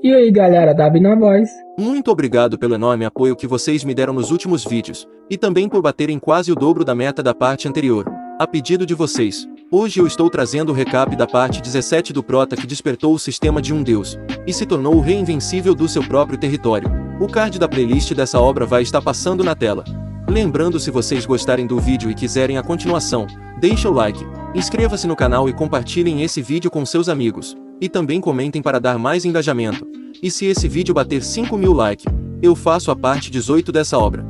E aí galera, Dabi na voz. Muito obrigado pelo enorme apoio que vocês me deram nos últimos vídeos, e também por baterem quase o dobro da meta da parte anterior. A pedido de vocês, hoje eu estou trazendo o recap da parte 17 do Prota que despertou o sistema de um deus, e se tornou o rei invencível do seu próprio território. O card da playlist dessa obra vai estar passando na tela. Lembrando, se vocês gostarem do vídeo e quiserem a continuação, deixa o like, inscreva-se no canal e compartilhem esse vídeo com seus amigos. E também comentem para dar mais engajamento. E se esse vídeo bater 5.000 likes, eu faço a parte 18 dessa obra.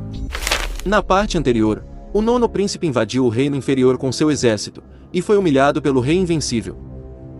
Na parte anterior, o nono príncipe invadiu o reino inferior com seu exército, e foi humilhado pelo rei invencível.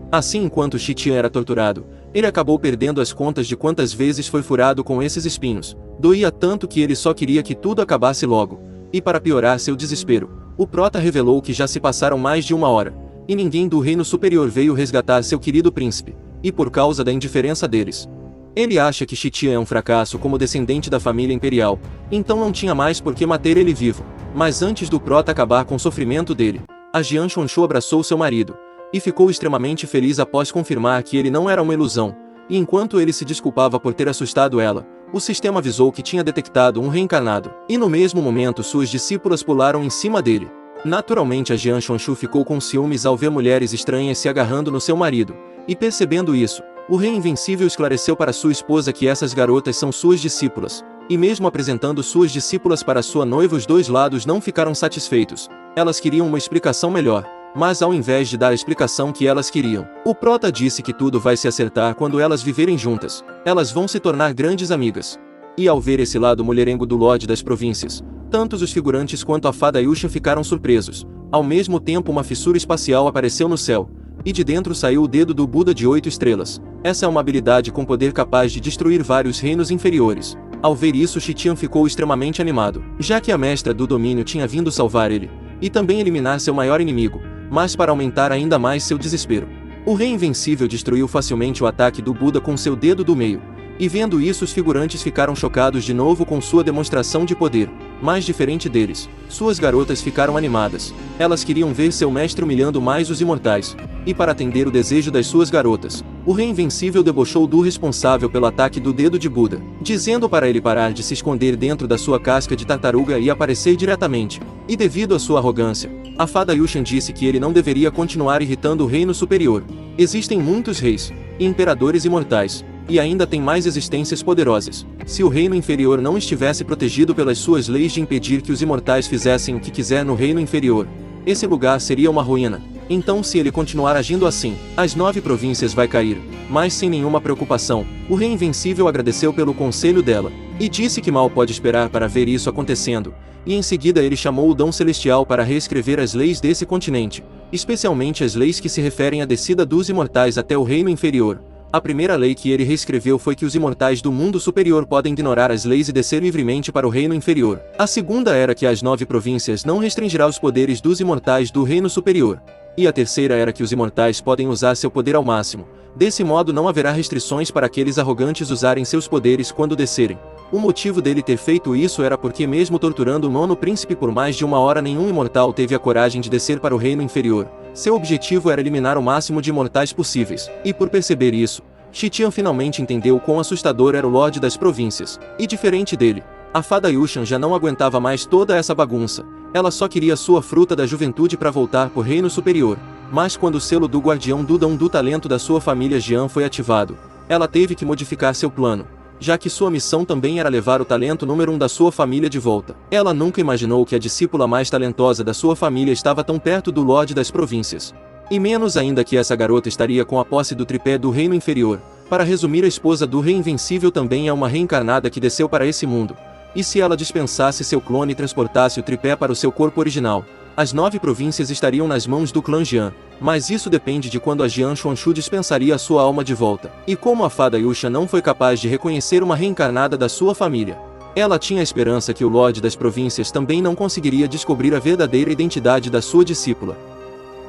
Assim, enquanto Xitian era torturado, ele acabou perdendo as contas de quantas vezes foi furado com esses espinhos. Doía tanto que ele só queria que tudo acabasse logo. E para piorar seu desespero, o Prota revelou que já se passaram mais de 1 hora, e ninguém do reino superior veio resgatar seu querido príncipe, e por causa da indiferença deles. Ele acha que Xitian é um fracasso como descendente da família imperial, então não tinha mais por que manter ele vivo. Mas antes do Prota acabar com o sofrimento dele, a Jian Xuanchu abraçou seu marido, e ficou extremamente feliz após confirmar que ele não era uma ilusão, e enquanto ele se desculpava por ter assustado ela, o sistema avisou que tinha detectado um reencarnado, e no mesmo momento suas discípulas pularam em cima dele. Naturalmente, a Jian Xuanchu ficou com ciúmes ao ver mulheres estranhas se agarrando no seu marido, e percebendo isso, o rei invencível esclareceu para sua esposa que essas garotas são suas discípulas, e mesmo apresentando suas discípulas para sua noiva, os dois lados não ficaram satisfeitos. Elas queriam uma explicação melhor, mas ao invés de dar a explicação que elas queriam, o Prota disse que tudo vai se acertar quando elas viverem juntas, elas vão se tornar grandes amigas. E ao ver esse lado mulherengo do Lorde das Províncias, tanto os figurantes quanto a fada Yusha ficaram surpresos. Ao mesmo tempo, uma fissura espacial apareceu no céu, e de dentro saiu o dedo do Buda de 8 estrelas. Essa é uma habilidade com poder capaz de destruir vários reinos inferiores. Ao ver isso, Xitian ficou extremamente animado, já que a mestra do domínio tinha vindo salvar ele, e também eliminar seu maior inimigo, mas para aumentar ainda mais seu desespero. O rei invencível destruiu facilmente o ataque do Buda com seu dedo do meio, e vendo isso os figurantes ficaram chocados de novo com sua demonstração de poder. Mas diferente deles, suas garotas ficaram animadas. Elas queriam ver seu mestre humilhando mais os imortais. E para atender o desejo das suas garotas, o rei invencível debochou do responsável pelo ataque do dedo de Buda, dizendo para ele parar de se esconder dentro da sua casca de tartaruga e aparecer diretamente. E devido à sua arrogância, a fada Yushan disse que ele não deveria continuar irritando o reino superior. Existem muitos reis e imperadores imortais, e ainda tem mais existências poderosas. Se o reino inferior não estivesse protegido pelas suas leis de impedir que os imortais fizessem o que quiser no reino inferior, esse lugar seria uma ruína. Então, se ele continuar agindo assim, as 9 províncias vai cair. Mas sem nenhuma preocupação, o rei invencível agradeceu pelo conselho dela, e disse que mal pode esperar para ver isso acontecendo. E em seguida ele chamou o Dão Celestial para reescrever as leis desse continente, especialmente as leis que se referem à descida dos imortais até o reino inferior. A primeira lei que ele reescreveu foi que os imortais do mundo superior podem ignorar as leis e descer livremente para o reino inferior. A segunda era que as 9 províncias não restringirá os poderes dos imortais do reino superior. E a terceira era que os imortais podem usar seu poder ao máximo. Desse modo não haverá restrições para aqueles arrogantes usarem seus poderes quando descerem. O motivo dele ter feito isso era porque, mesmo torturando o nono príncipe por mais de 1 hora, nenhum imortal teve a coragem de descer para o reino inferior. Seu objetivo era eliminar o máximo de imortais possíveis, e por perceber isso, Xitian finalmente entendeu quão assustador era o Lorde das Províncias. E diferente dele, a fada Yushan já não aguentava mais toda essa bagunça. Ela só queria sua fruta da juventude para voltar para o reino superior. Mas quando o selo do guardião do dom do talento da sua família Jian foi ativado, ela teve que modificar seu plano, já que sua missão também era levar o talento número 1 da sua família de volta. Ela nunca imaginou que a discípula mais talentosa da sua família estava tão perto do Lorde das Províncias. E menos ainda que essa garota estaria com a posse do tripé do reino inferior. Para resumir, a esposa do rei invencível também é uma reencarnada que desceu para esse mundo. E se ela dispensasse seu clone e transportasse o tripé para o seu corpo original, as 9 províncias estariam nas mãos do clã Jian. Mas isso depende de quando a Jian Xuanchu dispensaria a sua alma de volta. E como a fada Yusha não foi capaz de reconhecer uma reencarnada da sua família, ela tinha a esperança que o Lorde das Províncias também não conseguiria descobrir a verdadeira identidade da sua discípula.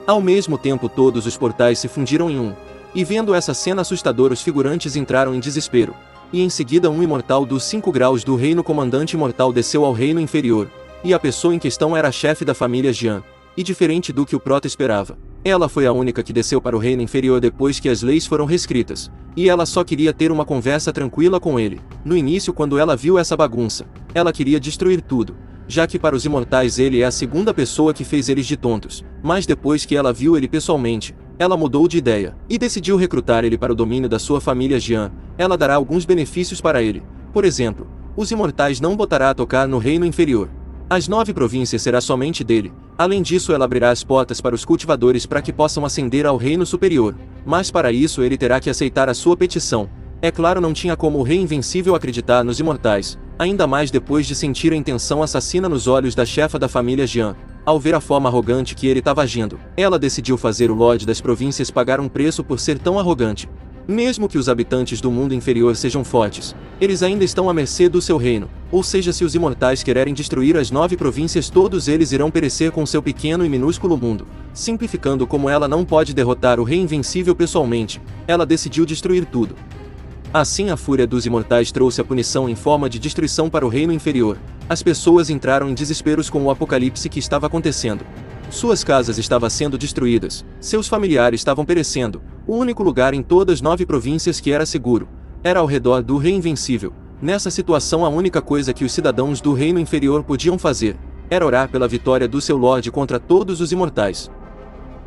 Ao mesmo tempo, todos os portais se fundiram em um. E vendo essa cena assustadora, os figurantes entraram em desespero. E em seguida um imortal dos 5 graus do reino comandante imortal desceu ao reino inferior. E a pessoa em questão era a chefe da família Jian. E diferente do que o Prota esperava, Ela foi a única que desceu para o reino inferior depois que as leis foram reescritas, e ela só queria ter uma conversa tranquila com ele. No início, quando ela viu essa bagunça, ela queria destruir tudo, já que para os imortais ele é a segunda pessoa que fez eles de tontos, mas depois que ela viu ele pessoalmente, ela mudou de ideia, e decidiu recrutar ele para o domínio da sua família Jian. Ela dará alguns benefícios para ele. Por exemplo, os imortais não botará a tocar no reino inferior. As 9 províncias será somente dele. Além disso, ela abrirá as portas para os cultivadores para que possam ascender ao reino superior. Mas para isso ele terá que aceitar a sua petição. É claro, não tinha como o Rei Invencível acreditar nos imortais, ainda mais depois de sentir a intenção assassina nos olhos da chefa da família Jian. Ao ver a forma arrogante que ele estava agindo, ela decidiu fazer o Lorde das Províncias pagar um preço por ser tão arrogante. Mesmo que os habitantes do mundo inferior sejam fortes, eles ainda estão à mercê do seu reino, ou seja, se os imortais quererem destruir as 9 províncias, todos eles irão perecer com seu pequeno e minúsculo mundo. Simplificando, como ela não pode derrotar o Rei Invencível pessoalmente, ela decidiu destruir tudo. Assim, a fúria dos imortais trouxe a punição em forma de destruição para o reino inferior. As pessoas entraram em desesperos com o apocalipse que estava acontecendo. Suas casas estavam sendo destruídas, seus familiares estavam perecendo. O único lugar em todas as 9 províncias que era seguro era ao redor do Rei Invencível. Nessa situação, a única coisa que os cidadãos do reino inferior podiam fazer era orar pela vitória do seu Lorde contra todos os imortais.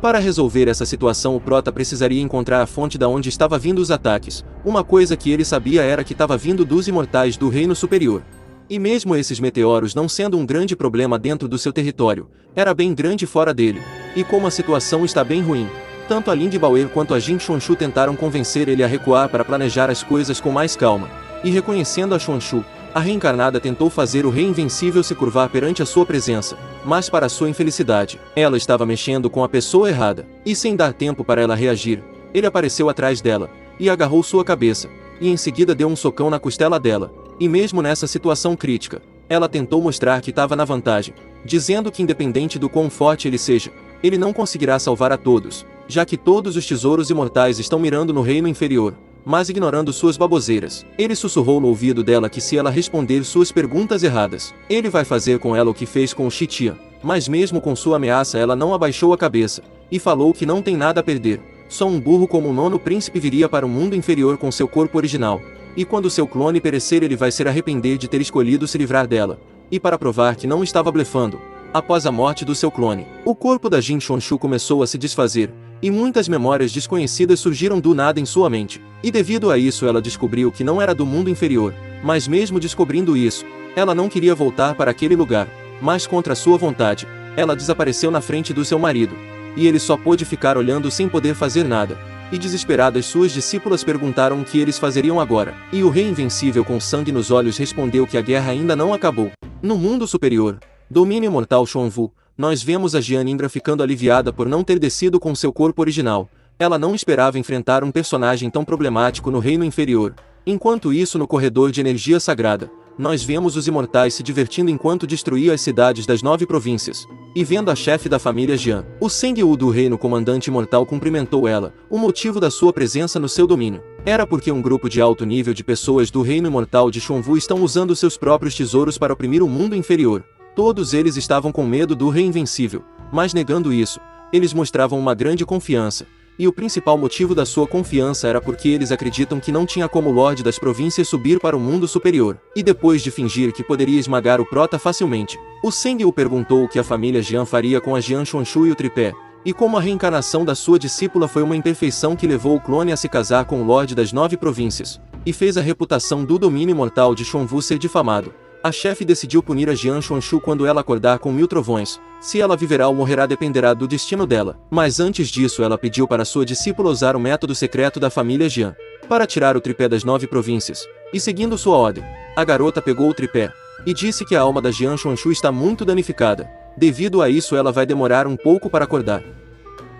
Para resolver essa situação, o Prota precisaria encontrar a fonte da onde estava vindo os ataques. Uma coisa que ele sabia era que estava vindo dos imortais do reino superior. E mesmo esses meteoros não sendo um grande problema dentro do seu território, era bem grande fora dele. E como a situação está bem ruim, tanto a Lin Baoer quanto a Jin Chuanshu tentaram convencer ele a recuar para planejar as coisas com mais calma. E reconhecendo a Chuanshu, a reencarnada tentou fazer o Rei Invencível se curvar perante a sua presença, mas para sua infelicidade, ela estava mexendo com a pessoa errada. E sem dar tempo para ela reagir, ele apareceu atrás dela, e agarrou sua cabeça, e em seguida deu um socão na costela dela. E mesmo nessa situação crítica, ela tentou mostrar que estava na vantagem, dizendo que independente do quão forte ele seja, ele não conseguirá salvar a todos, já que todos os tesouros imortais estão mirando no reino inferior. Mas ignorando suas baboseiras, ele sussurrou no ouvido dela que se ela responder suas perguntas erradas, ele vai fazer com ela o que fez com o Xitia. Mas mesmo com sua ameaça, ela não abaixou a cabeça, e falou que não tem nada a perder. Só um burro como o 9º príncipe viria para o mundo inferior com seu corpo original. E quando seu clone perecer, ele vai se arrepender de ter escolhido se livrar dela. E para provar que não estava blefando, após a morte do seu clone, o corpo da Jin Chuanshu começou a se desfazer, e muitas memórias desconhecidas surgiram do nada em sua mente. E devido a isso ela descobriu que não era do mundo inferior. Mas mesmo descobrindo isso, ela não queria voltar para aquele lugar. Mas contra sua vontade, ela desapareceu na frente do seu marido. E ele só pôde ficar olhando sem poder fazer nada. E desesperadas, suas discípulas perguntaram o que eles fazeriam agora. E o Rei Invencível, com sangue nos olhos, respondeu que a guerra ainda não acabou. No mundo superior, domínio mortal Xuanwu, nós vemos a Jian Indra ficando aliviada por não ter descido com seu corpo original. Ela não esperava enfrentar um personagem tão problemático no reino inferior. Enquanto isso, no corredor de energia sagrada, nós vemos os imortais se divertindo enquanto destruía as cidades das 9 províncias. E vendo a chefe da família Jian, o Seng-Wu do reino comandante imortal cumprimentou ela. O motivo da sua presença no seu domínio era porque um grupo de alto nível de pessoas do reino imortal de Xuanwu estão usando seus próprios tesouros para oprimir o mundo inferior. Todos eles estavam com medo do Rei Invencível, mas negando isso, eles mostravam uma grande confiança. E o principal motivo da sua confiança era porque eles acreditam que não tinha como o Lorde das Províncias subir para o mundo superior. E depois de fingir que poderia esmagar o Prota facilmente, o Seng-Wu perguntou o que a família Jian faria com a Jian Chuanshu e o tripé. E como a reencarnação da sua discípula foi uma imperfeição que levou o clone a se casar com o Lorde das 9 províncias, e fez a reputação do domínio mortal de Xuanwu ser difamado, a chefe decidiu punir a Jian Chuanshu quando ela acordar com 1000 trovões. Se ela viverá ou morrerá dependerá do destino dela. Mas antes disso, ela pediu para sua discípula usar o método secreto da família Jian para tirar o tripé das 9 províncias. E seguindo sua ordem, a garota pegou o tripé e disse que a alma da Jian Chuanshu está muito danificada. Devido a isso, ela vai demorar um pouco para acordar.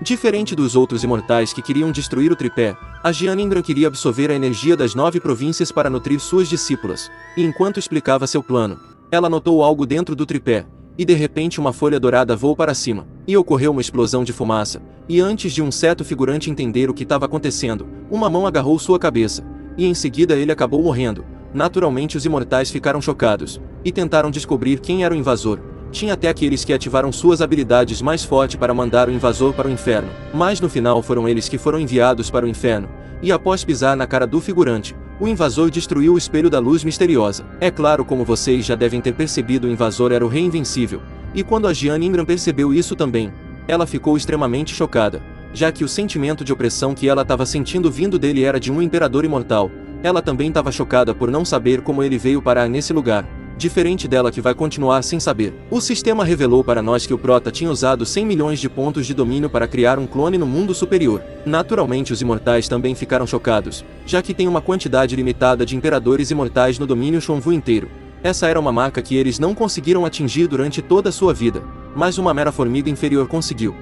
Diferente dos outros imortais que queriam destruir o tripé, a Jian Indra queria absorver a energia das 9 províncias para nutrir suas discípulas. E enquanto explicava seu plano, ela notou algo dentro do tripé, e de repente uma folha dourada voou para cima, e ocorreu uma explosão de fumaça. E antes de um certo figurante entender o que estava acontecendo, uma mão agarrou sua cabeça, e em seguida ele acabou morrendo. Naturalmente os imortais ficaram chocados, e tentaram descobrir quem era o invasor. Tinha até aqueles que ativaram suas habilidades mais fortes para mandar o invasor para o inferno, mas no final foram eles que foram enviados para o inferno, e após pisar na cara do figurante, o invasor destruiu o espelho da luz misteriosa. É claro, como vocês já devem ter percebido, o invasor era o Rei Invencível, e quando a Gianna Ingram percebeu isso também, ela ficou extremamente chocada, já que o sentimento de opressão que ela estava sentindo vindo dele era de um imperador imortal. Ela também estava chocada por não saber como ele veio parar nesse lugar. Diferente dela, que vai continuar sem saber. O sistema revelou para nós que o Prota tinha usado 100 milhões de pontos de domínio para criar um clone no mundo superior. Naturalmente, os imortais também ficaram chocados, já que tem uma quantidade limitada de imperadores imortais no domínio Xuanwu inteiro. Essa era uma marca que eles não conseguiram atingir durante toda a sua vida, mas uma mera formiga inferior conseguiu.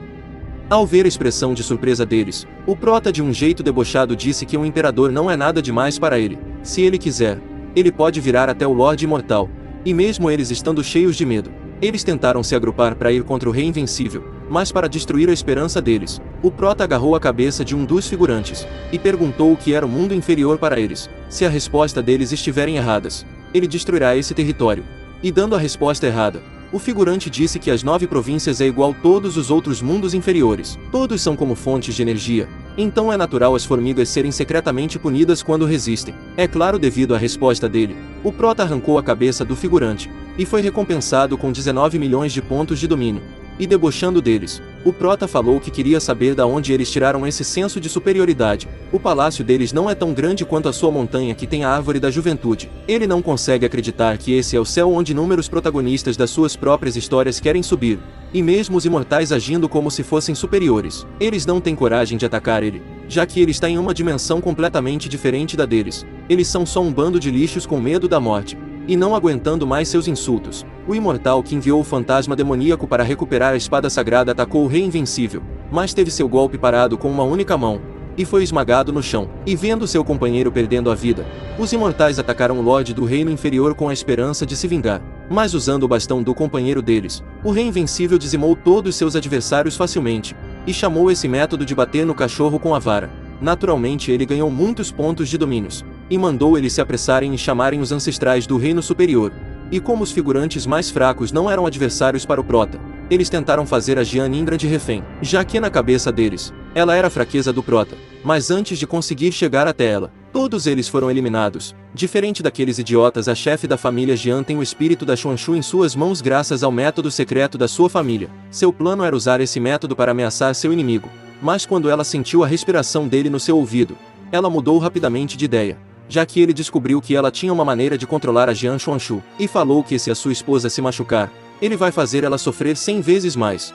Ao ver a expressão de surpresa deles, o Prota, de um jeito debochado, disse que um imperador não é nada demais para ele. Se ele quiser, ele pode virar até o Lorde Imortal. E mesmo eles estando cheios de medo, eles tentaram se agrupar para ir contra o Rei Invencível, mas para destruir a esperança deles, o Prota agarrou a cabeça de um dos figurantes, e perguntou o que era o mundo inferior para eles. Se a resposta deles estiverem erradas, ele destruirá esse território. E dando a resposta errada, o figurante disse que as 9 províncias é igual a todos os outros mundos inferiores. Todos são como fontes de energia, então é natural as formigas serem secretamente punidas quando resistem. É claro, devido à resposta dele, o Prota arrancou a cabeça do figurante, e foi recompensado com 19 milhões de pontos de domínio. E debochando deles, o Prota falou que queria saber da onde eles tiraram esse senso de superioridade. O palácio deles não é tão grande quanto a sua montanha que tem a árvore da juventude. Ele não consegue acreditar que esse é o céu onde inúmeros protagonistas das suas próprias histórias querem subir. E mesmo os imortais agindo como se fossem superiores, eles não têm coragem de atacar ele, já que ele está em uma dimensão completamente diferente da deles. Eles são só um bando de lixos com medo da morte. E não aguentando mais seus insultos, o imortal que enviou o fantasma demoníaco para recuperar a espada sagrada atacou o Rei Invencível, mas teve seu golpe parado com uma única mão, e foi esmagado no chão. E vendo seu companheiro perdendo a vida, os imortais atacaram o Lorde do Reino Inferior com a esperança de se vingar. Mas usando o bastão do companheiro deles, o Rei Invencível dizimou todos seus adversários facilmente, e chamou esse método de bater no cachorro com a vara. Naturalmente, ele ganhou muitos pontos de domínios, e mandou eles se apressarem e chamarem os ancestrais do Reino Superior. E como os figurantes mais fracos não eram adversários para o Prota, eles tentaram fazer a Gianna Ingram de refém, já que na cabeça deles, ela era a fraqueza do Prota. Mas antes de conseguir chegar até ela, todos eles foram eliminados. Diferente daqueles idiotas, a chefe da família Jian tem o espírito da Xuanchu em suas mãos graças ao método secreto da sua família. Seu plano era usar esse método para ameaçar seu inimigo. Mas quando ela sentiu a respiração dele no seu ouvido, ela mudou rapidamente de ideia, já que ele descobriu que ela tinha uma maneira de controlar a Jian Xuanchu, e falou que se a sua esposa se machucar, ele vai fazer ela sofrer 100 vezes mais.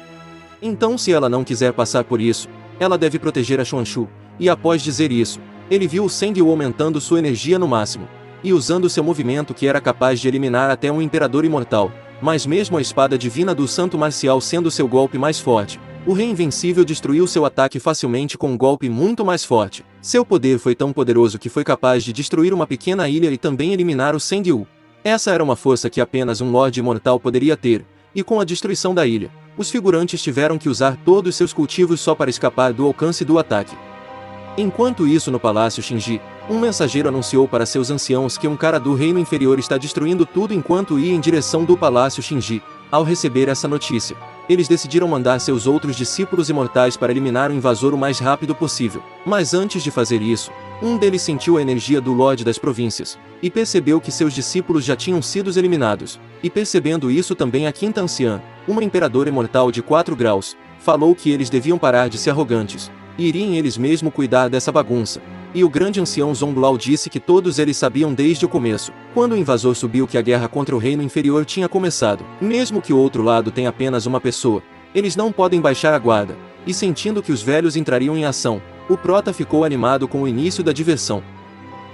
Então, se ela não quiser passar por isso, ela deve proteger a Xuanchu. E após dizer isso, ele viu o Sengyu aumentando sua energia no máximo, e usando seu movimento que era capaz de eliminar até um imperador imortal. Mas mesmo a espada divina do santo marcial sendo seu golpe mais forte, o Rei Invencível destruiu seu ataque facilmente com um golpe muito mais forte. Seu poder foi tão poderoso que foi capaz de destruir uma pequena ilha e também eliminar o Sengyu. Essa era uma força que apenas um Lorde Imortal poderia ter, e com a destruição da ilha, os figurantes tiveram que usar todos seus cultivos só para escapar do alcance do ataque. Enquanto isso, no Palácio Shinji, um mensageiro anunciou para seus anciãos que um cara do Reino Inferior está destruindo tudo enquanto ia em direção do Palácio Shinji. Ao receber essa notícia, eles decidiram mandar seus outros discípulos imortais para eliminar o invasor o mais rápido possível. Mas antes de fazer isso, um deles sentiu a energia do Lorde das Províncias, e percebeu que seus discípulos já tinham sido eliminados. E percebendo isso também a quinta anciã, uma imperadora imortal de 4 graus, falou que eles deviam parar de ser arrogantes, e iriam eles mesmos cuidar dessa bagunça. E o grande ancião Zongbao disse que todos eles sabiam desde o começo, quando o invasor subiu, que a guerra contra o reino inferior tinha começado. Mesmo que o outro lado tenha apenas uma pessoa, eles não podem baixar a guarda. E sentindo que os velhos entrariam em ação, o Prota ficou animado com o início da diversão.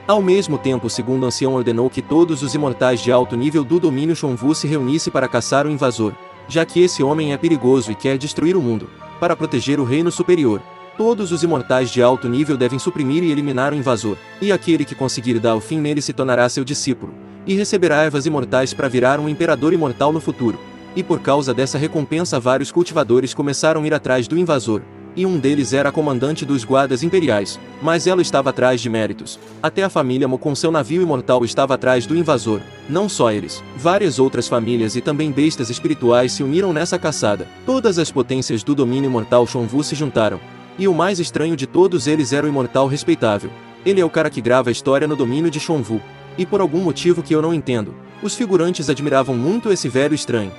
Ao mesmo tempo, o segundo ancião ordenou que todos os imortais de alto nível do domínio Xuanwu se reunissem para caçar o invasor, já que esse homem é perigoso e quer destruir o mundo, para proteger o reino superior. Todos os imortais de alto nível devem suprimir e eliminar o invasor, e aquele que conseguir dar o fim nele se tornará seu discípulo, e receberá ervas imortais para virar um imperador imortal no futuro. E por causa dessa recompensa, vários cultivadores começaram a ir atrás do invasor, e um deles era a comandante dos guardas imperiais, mas ela estava atrás de méritos. Até a família Mo com seu navio imortal estava atrás do invasor. Não só eles, várias outras famílias e também bestas espirituais se uniram nessa caçada. Todas as potências do domínio imortal Shonvu se juntaram. E o mais estranho de todos eles era o imortal respeitável. Ele é o cara que grava a história no domínio de Shonvu. E por algum motivo que eu não entendo, os figurantes admiravam muito esse velho estranho.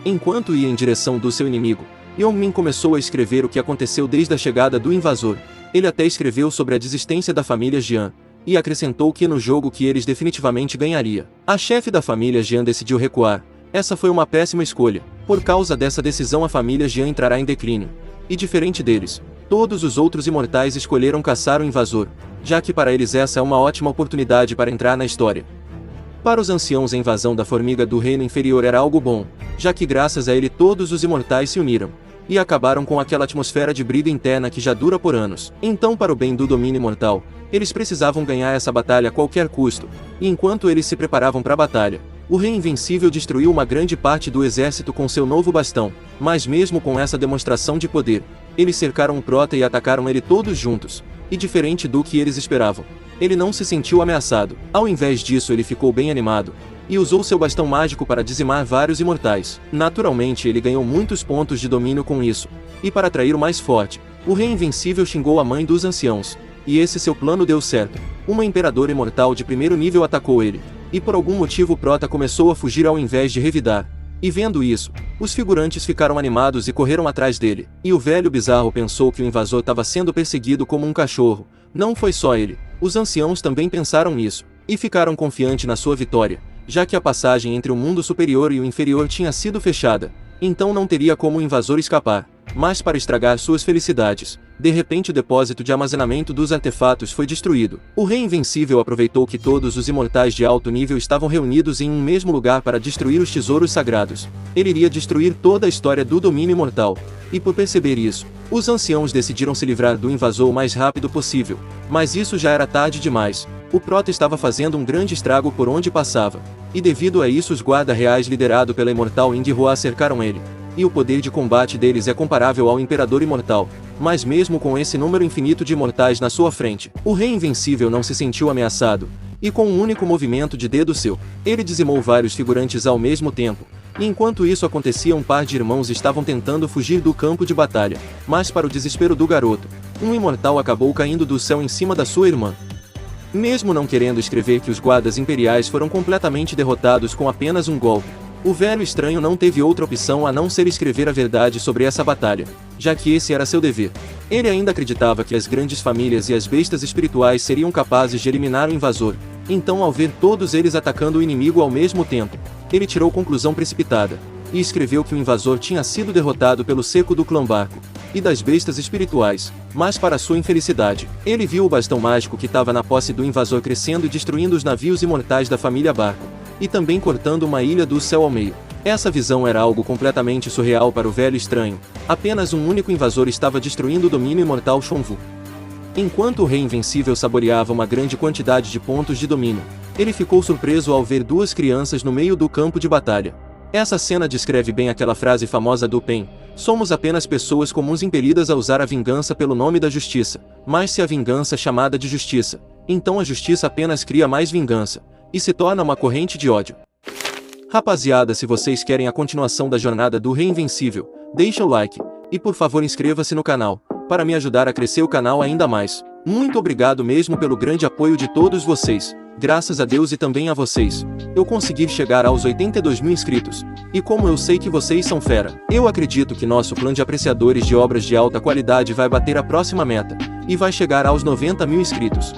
Enquanto ia em direção do seu inimigo, Yongmin começou a escrever o que aconteceu desde a chegada do invasor. Ele até escreveu sobre a desistência da família Jian, e acrescentou que no jogo que eles definitivamente ganharia. A chefe da família Jian decidiu recuar. Essa foi uma péssima escolha. Por causa dessa decisão a família Jian entrará em declínio. E diferente deles, todos os outros imortais escolheram caçar o invasor, já que para eles essa é uma ótima oportunidade para entrar na história. Para os anciãos a invasão da formiga do reino inferior era algo bom, já que graças a ele todos os imortais se uniram, e acabaram com aquela atmosfera de briga interna que já dura por anos. Então para o bem do domínio imortal, eles precisavam ganhar essa batalha a qualquer custo, e enquanto eles se preparavam para a batalha, o Rei Invencível destruiu uma grande parte do exército com seu novo bastão, mas mesmo com essa demonstração de poder, eles cercaram o Prota e atacaram ele todos juntos, e diferente do que eles esperavam, ele não se sentiu ameaçado. Ao invés disso ele ficou bem animado, e usou seu bastão mágico para dizimar vários imortais. Naturalmente ele ganhou muitos pontos de domínio com isso, e para atrair o mais forte, o Rei Invencível xingou a mãe dos anciãos, e esse seu plano deu certo. Uma imperadora imortal de primeiro nível atacou ele, e por algum motivo o Prota começou a fugir ao invés de revidar. E vendo isso, os figurantes ficaram animados e correram atrás dele, e o velho bizarro pensou que o invasor estava sendo perseguido como um cachorro. Não foi só ele, os anciãos também pensaram nisso, e ficaram confiantes na sua vitória, já que a passagem entre o mundo superior e o inferior tinha sido fechada, então não teria como o invasor escapar. Mas para estragar suas felicidades, de repente o depósito de armazenamento dos artefatos foi destruído. O Rei Invencível aproveitou que todos os imortais de alto nível estavam reunidos em um mesmo lugar para destruir os tesouros sagrados. Ele iria destruir toda a história do domínio imortal. E por perceber isso, os anciãos decidiram se livrar do invasor o mais rápido possível. Mas isso já era tarde demais. O Prota estava fazendo um grande estrago por onde passava. E devido a isso os guardas reais liderados pela imortal Indihua cercaram ele. E o poder de combate deles é comparável ao Imperador Imortal. Mas mesmo com esse número infinito de imortais na sua frente, o Rei Invencível não se sentiu ameaçado, e com um único movimento de dedo seu, ele dizimou vários figurantes ao mesmo tempo. E enquanto isso acontecia um par de irmãos estavam tentando fugir do campo de batalha, mas para o desespero do garoto, um imortal acabou caindo do céu em cima da sua irmã. Mesmo não querendo escrever que os guardas imperiais foram completamente derrotados com apenas um golpe, o velho estranho não teve outra opção a não ser escrever a verdade sobre essa batalha, já que esse era seu dever. Ele ainda acreditava que as grandes famílias e as bestas espirituais seriam capazes de eliminar o invasor, então ao ver todos eles atacando o inimigo ao mesmo tempo, ele tirou conclusão precipitada, e escreveu que o invasor tinha sido derrotado pelo seco do clã Barco, e das bestas espirituais, mas para sua infelicidade, ele viu o bastão mágico que estava na posse do invasor crescendo e destruindo os navios imortais da família Barco, e também cortando uma ilha do céu ao meio. Essa visão era algo completamente surreal para o velho estranho. Apenas um único invasor estava destruindo o domínio imortal Shonvu. Enquanto o Rei Invencível saboreava uma grande quantidade de pontos de domínio, ele ficou surpreso ao ver duas crianças no meio do campo de batalha. Essa cena descreve bem aquela frase famosa do Pen: somos apenas pessoas comuns impelidas a usar a vingança pelo nome da justiça, mas se a vingança é chamada de justiça, então a justiça apenas cria mais vingança, e se torna uma corrente de ódio. Rapaziada, se vocês querem a continuação da jornada do Rei Invencível, deixa o like, e por favor inscreva-se no canal, para me ajudar a crescer o canal ainda mais. Muito obrigado mesmo pelo grande apoio de todos vocês. Graças a Deus e também a vocês, eu consegui chegar aos 82 mil inscritos. E como eu sei que vocês são fera, eu acredito que nosso clã de apreciadores de obras de alta qualidade vai bater a próxima meta, e vai chegar aos 90 mil inscritos.